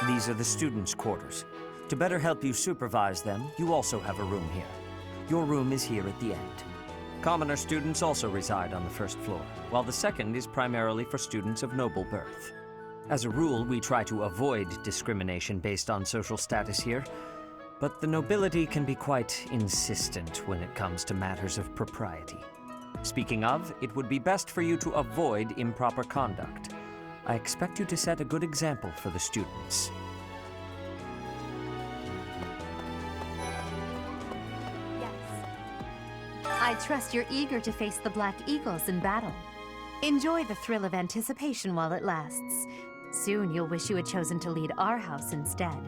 These are the students' quarters. To better help you supervise them, you also have a room here. Your room is here at the end. Commoner students also reside on the first floor, while the second is primarily for students of noble birth. As a rule, we try to avoid discrimination based on social status here, but the nobility can be quite insistent when it comes to matters of propriety. Speaking of, it would be best for you to avoid improper conduct. I expect you to set a good example for the students. I trust you're eager to face the Black Eagles in battle. Enjoy the thrill of anticipation while it lasts. Soon you'll wish you had chosen to lead our house instead.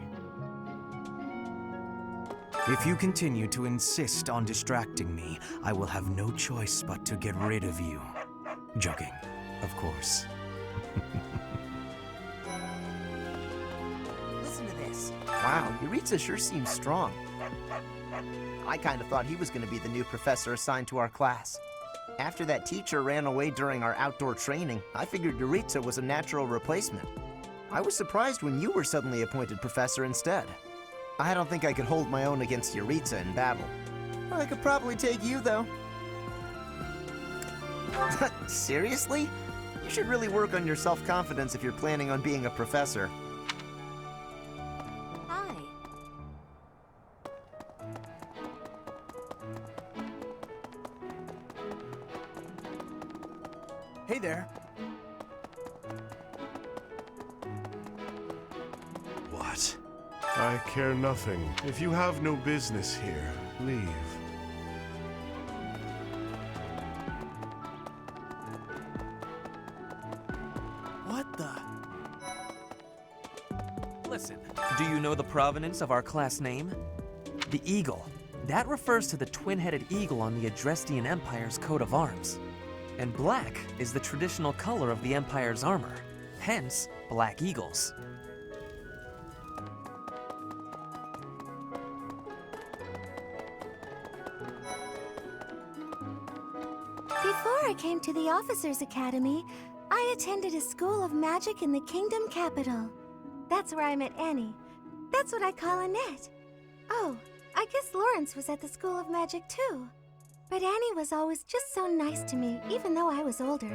If you continue to insist on distracting me, I will have no choice but to get rid of you. Joking, of course. Listen to this. Wow, Yuritsa sure seems strong. I kind of thought he was going to be the new professor assigned to our class. After that teacher ran away during our outdoor training, I figured Yuritsa was a natural replacement. I was surprised when you were suddenly appointed professor instead. I don't think I could hold my own against Yuritsa in battle. I could probably take you, though. Seriously? You should really work on your self-confidence if you're planning on being a professor. Hi. Hey there. What? I care nothing. If you have no business here, leave. What the? Listen, do you know the provenance of our class name? The eagle. That refers to the twin-headed eagle on the Adrestian Empire's coat of arms. And black is the traditional color of the Empire's armor, hence black eagles. Before I came to the Officers' Academy, I attended a school of magic in the Kingdom Capital. That's where I met Annie. That's what I call Annette. Oh, I guess Lawrence was at the School of Magic too. But Annie was always just so nice to me, even though I was older.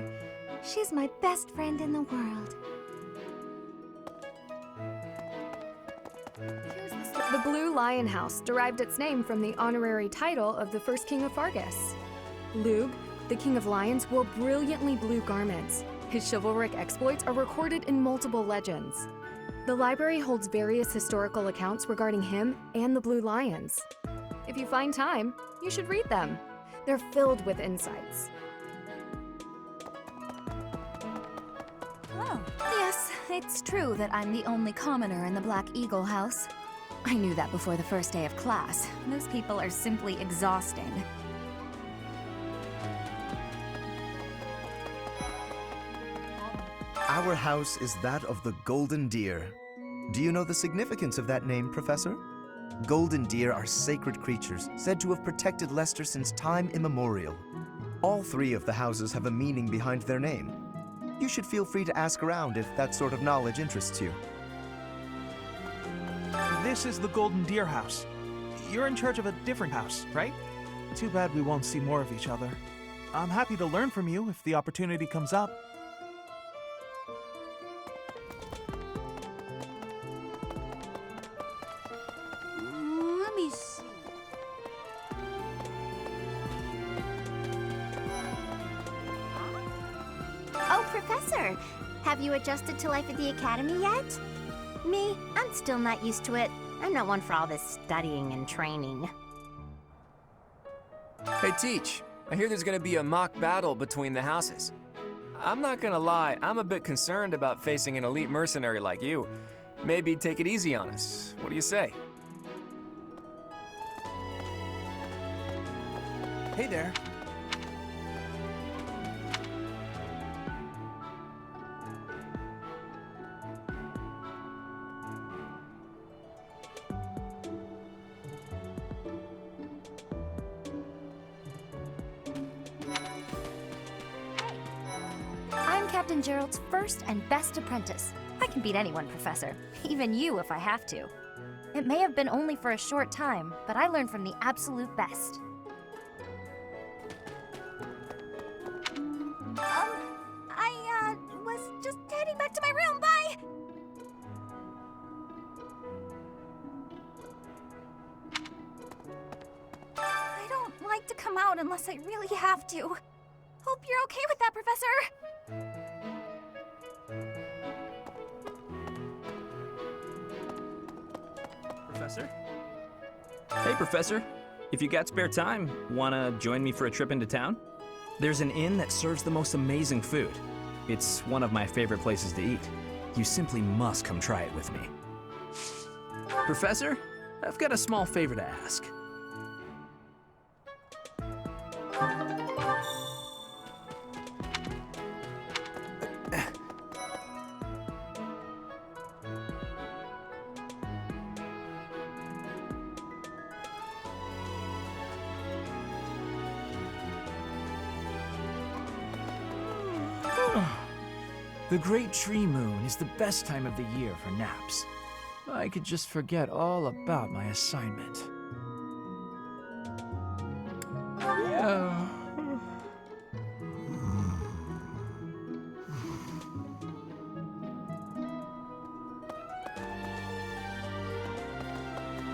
She's my best friend in the world. The Blue Lion House derived its name from the honorary title of the first king of Fargus. Lugh, the king of lions, wore brilliantly blue garments. His chivalric exploits are recorded in multiple legends. The library holds various historical accounts regarding him and the Blue Lions. If you find time, you should read them. They're filled with insights. Oh, yes, it's true that I'm the only commoner in the Black Eagle house. I knew that before the first day of class. Those people are simply exhausting. Our house is that of the Golden Deer. Do you know the significance of that name, Professor? Golden deer are sacred creatures, said to have protected Leicester since time immemorial. All three of the houses have a meaning behind their name. You should feel free to ask around if that sort of knowledge interests you. This is the Golden Deer House. You're in charge of a different house, right? Too bad we won't see more of each other. I'm happy to learn from you if the opportunity comes up. Let me see. Oh, Professor! Have you adjusted to life at the Academy yet? Me, I'm still not used to it. I'm not one for all this studying and training. Hey, Teach. I hear there's gonna be a mock battle between the houses. I'm not gonna lie, I'm a bit concerned about facing an elite mercenary like you. Maybe take it easy on us. What do you say? Hey there. I'm Captain Gerald's first and best apprentice. I can beat anyone, Professor. Even you if I have to. It may have been only for a short time, but I learned from the absolute best. I was just heading back to my room. Bye! I don't like to come out unless I really have to. Hope you're okay with that, Professor. Professor? Hey, Professor. If you got spare time, wanna join me for a trip into town? There's an inn that serves the most amazing food. It's one of my favorite places to eat. You simply must come try it with me. Professor, I've got a small favor to ask. The Great Tree Moon is the best time of the year for naps. I could just forget all about my assignment. Yeah.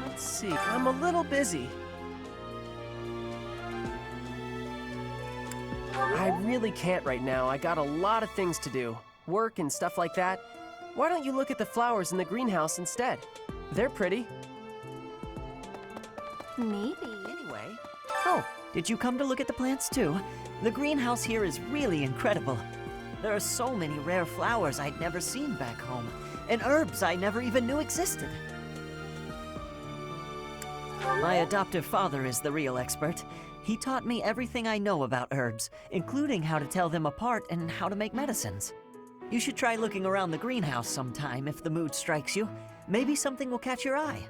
Let's see, I'm a little busy. I really can't right now. I got a lot of things to do. Work and stuff like that. Why don't you look at the flowers in the greenhouse instead? They're pretty. Maybe. Anyway. Oh, did you come to look at the plants too? The greenhouse here is really incredible. There are so many rare flowers I'd never seen back home, and herbs I never even knew existed. My adoptive father is the real expert. He taught me everything I know about herbs, including how to tell them apart and how to make medicines. You should try looking around the greenhouse sometime if the mood strikes you. Maybe something will catch your eye.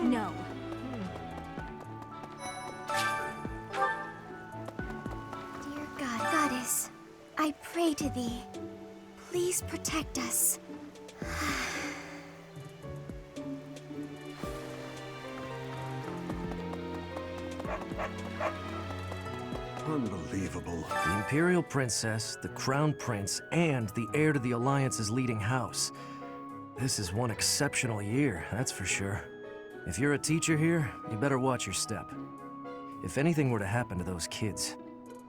No. Dear Goddess, I pray to thee. Please protect us. Unbelievable. The Imperial Princess, the Crown Prince, and the heir to the Alliance's leading house. This is one exceptional year, that's for sure. If you're a teacher here, you better watch your step. If anything were to happen to those kids,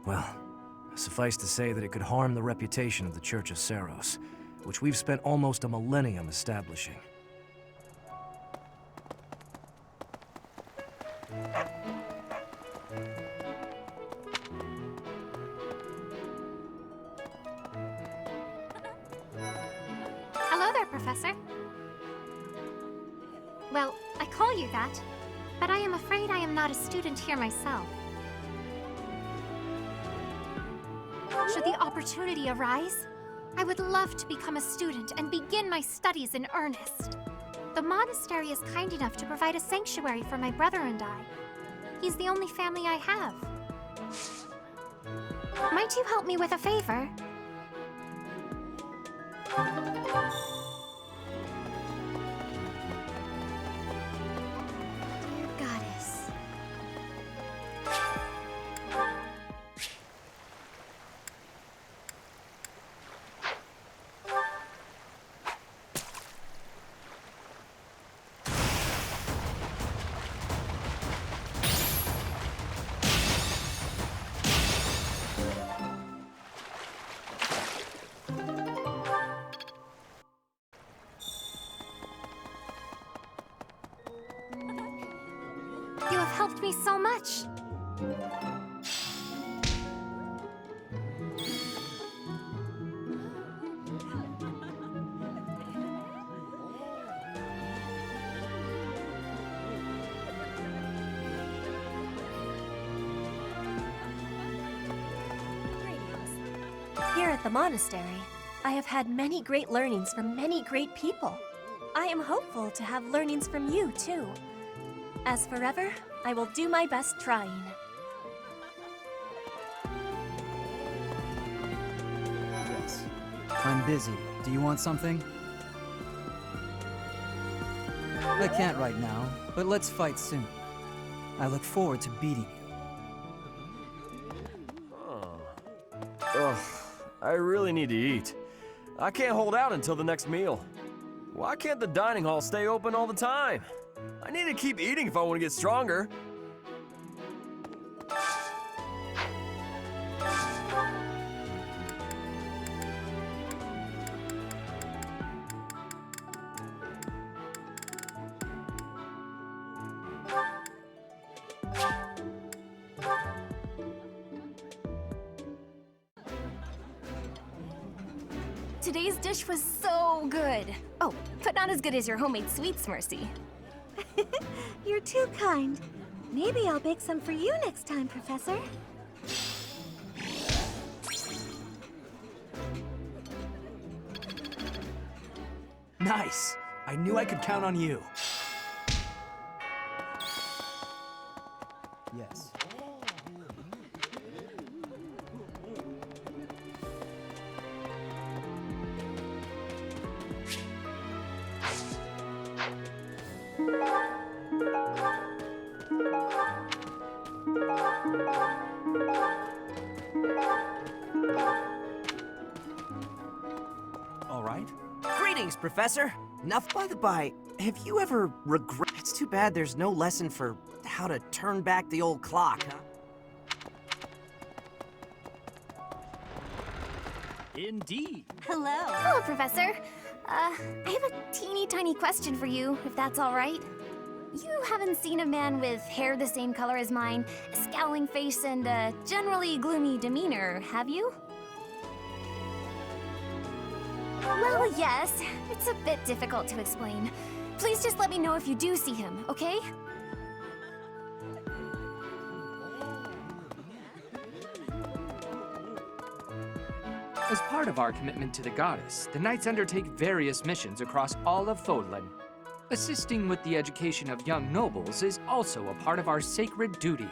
well, suffice to say that it could harm the reputation of the Church of Saros, which we've spent almost a millennium establishing. Hello there, Professor. Well, I call you that, but I am afraid I am not a student here myself. Should the opportunity arise, I would love to become a student and begin my studies in earnest. The monastery is kind enough to provide a sanctuary for my brother and I. He's the only family I have. Might you help me with a favor? Dear Goddess. You have helped me so much. Here at the monastery, I have had many great learnings from many great people. I am hopeful to have learnings from you, too. As forever, I will do my best trying. Yes. I'm busy. Do you want something? I can't right now, but let's fight soon. I look forward to beating you. Ugh, I really need to eat. I can't hold out until the next meal. Why can't the dining hall stay open all the time? I need to keep eating if I want to get stronger. Today's dish was so good. Oh, but not as good as your homemade sweets, Mercy. You're too kind. Maybe I'll bake some for you next time, Professor. Nice! I knew I could count on you. Yes. all right? Greetings, Professor. Enough by the by, have you ever regret? It's too bad there's no lesson for how to turn back the old clock, huh? Indeed. Hello. Hello, Professor. I have a teeny tiny question for you, if that's all right. You haven't seen a man with hair the same color as mine, a scowling face, and a generally gloomy demeanor, have you? Well, yes. It's a bit difficult to explain. Please just let me know if you do see him, okay? As part of our commitment to the goddess, the Knights undertake various missions across all of Fodlan. Assisting with the education of young nobles is also a part of our sacred duty.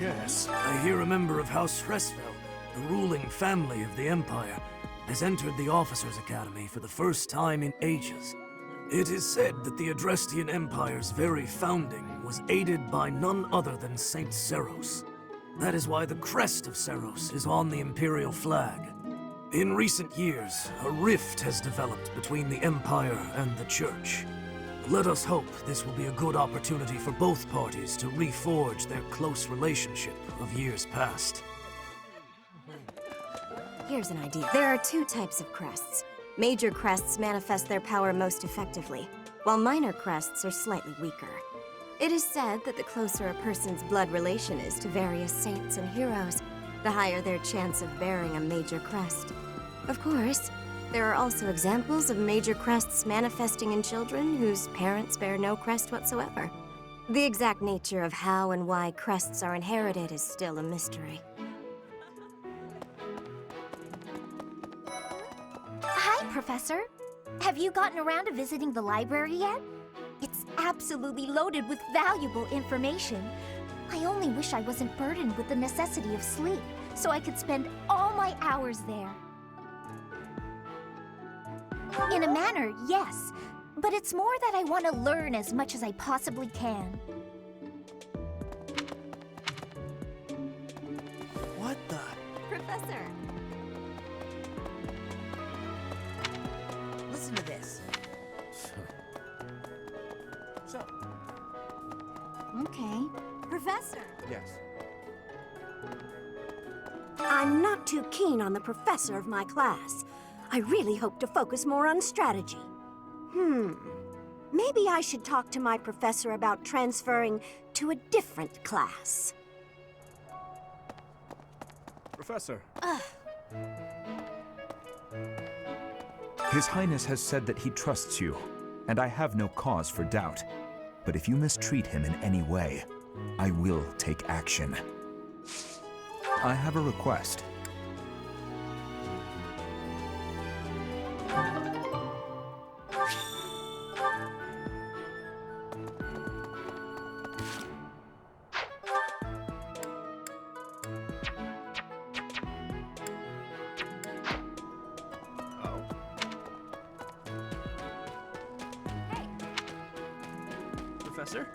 Yes, I hear a member of House Fresfel, the ruling family of the Empire, has entered the Officers' Academy for the first time in ages. It is said that the Adrestian Empire's very founding was aided by none other than Saint Seros. That is why the crest of Seros is on the Imperial flag. In recent years, a rift has developed between the Empire and the Church. Let us hope this will be a good opportunity for both parties to reforge their close relationship of years past. Here's an idea. There are two types of crests. Major crests manifest their power most effectively, while minor crests are slightly weaker. It is said that the closer a person's blood relation is to various saints and heroes, the higher their chance of bearing a major crest. Of course, there are also examples of major crests manifesting in children whose parents bear no crest whatsoever. The exact nature of how and why crests are inherited is still a mystery. Hi, Professor. Have you gotten around to visiting the library yet? It's absolutely loaded with valuable information. I only wish I wasn't burdened with the necessity of sleep, so I could spend all my hours there. In a manner, yes. But it's more that I want to learn as much as I possibly can. What the? Professor! Listen to this. So. Okay. Professor! Yes. I'm not too keen on the professor of my class. I really hope to focus more on strategy. Maybe I should talk to my professor about transferring to a different class. Professor. His Highness has said that he trusts you, and I have no cause for doubt. But if you mistreat him in any way, I will take action. I have a request. Professor?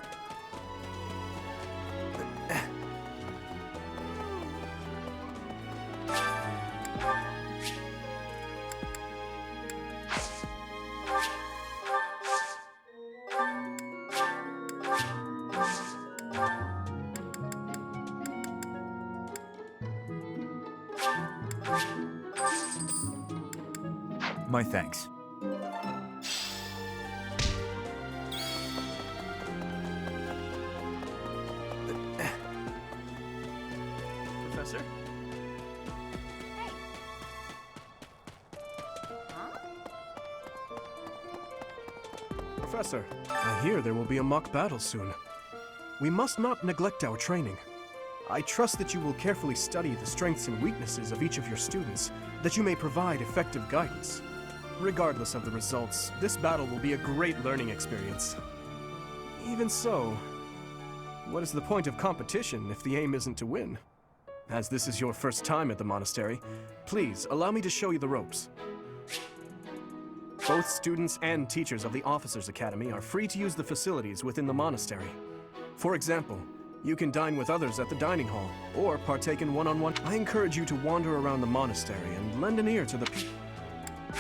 My thanks. Professor? Professor, I hear there will be a mock battle soon. We must not neglect our training. I trust that you will carefully study the strengths and weaknesses of each of your students, that you may provide effective guidance. Regardless of the results, this battle will be a great learning experience. Even so, what is the point of competition if the aim isn't to win? As this is your first time at the monastery, please allow me to show you the ropes. Both students and teachers of the Officers' Academy are free to use the facilities within the monastery. For example, You can dine with others at the dining hall, or partake in one-on-one. I encourage you to wander around the monastery and lend an ear to the people.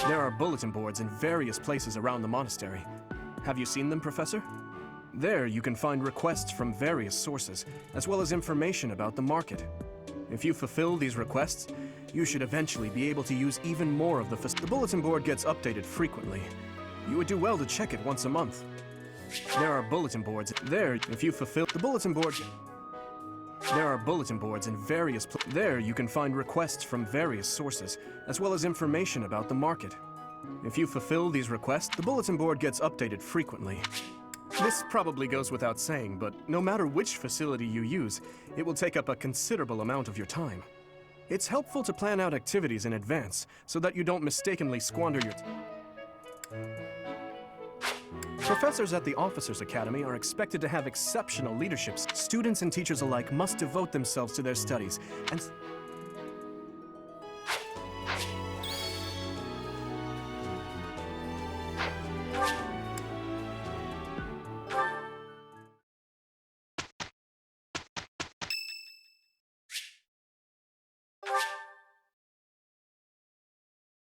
There are bulletin boards in various places around the monastery. Have you seen them, Professor? There you can find requests from various sources, as well as information about the market. If you fulfill these requests, you should eventually be able to use even more of the bulletin board gets updated frequently. You would do well to check it once a month. There are bulletin boards there if you fulfill the bulletin board. There are bulletin boards in various there you can find requests from various sources, as well as information about the market. If you fulfill these requests, the bulletin board gets updated frequently. This probably goes without saying, but no matter which facility you use, it will take up a considerable amount of your time. It's helpful to plan out activities in advance so that you don't mistakenly squander your Professors at the Officers Academy are expected to have exceptional leadership. Students and teachers alike must devote themselves to their studies and